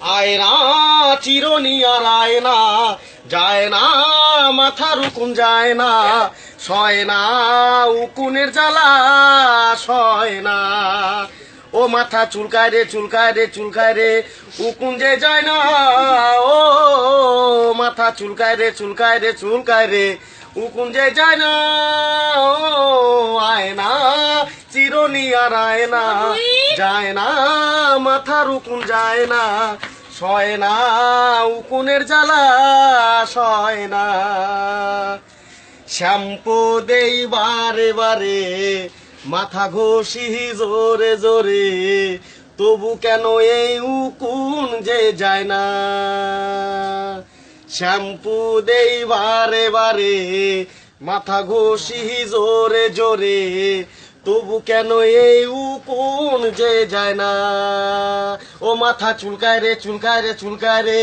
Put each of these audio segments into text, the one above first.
আয়না চিরনি আর আয়না যায় না মাথার উকুন যায় না সয় না উকুনের জ্বালা সয় না ও মাথা চুলকায় রে চুলকায় রে চুলকায় রে উকুন যে যায় না ও মাথা চুলকায় রে চুলকায় রে চুলকায় রে উকুন যে যায় না ও আয়না চিরনি আর আয়না যায় না মাথার উকুন যায় না সয় না উকুনের জ্বালা সয় না শ্যাম্পু দেই বারে বারে মাথা ঘষি জোরে জোরে তবু কেন এই উকুন যে যায় না শ্যাম্পু দেই বারে বারে মাথা ঘষি জোরে জোরে তবু কেন এই উকুন যে যায় না ও মাথা চুলকায় রে চুলকায় রে চুলকায় রে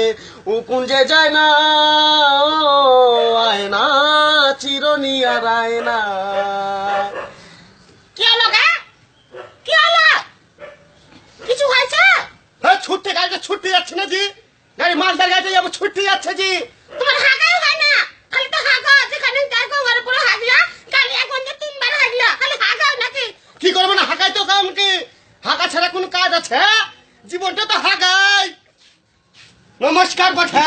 উকুন যে যায় না আয়না চিরনি আর আয়না। কি হলো গা? কি হলো? কিছু হয়েছে? হ্যাঁ ছুটতে গাড়িটা ছুটতে যাচ্ছে না জি গাড়ি মালদার গাড়িটা যাবো ছুটতে যাচ্ছে জি তোমার হাগাই হয় না, খালি তো হাগা যেখানে দেখো ঘরে পুরো হাগলা, কালি এখন যে 3 বার হাগলা, খালি হাগাও নাকি? কি করবো না হাঁকাই তো কামকে হাঁকা ছাড়া কোনো কাজ আছে জীবনটা তো হাঁকাই। নমস্কার পাঠা।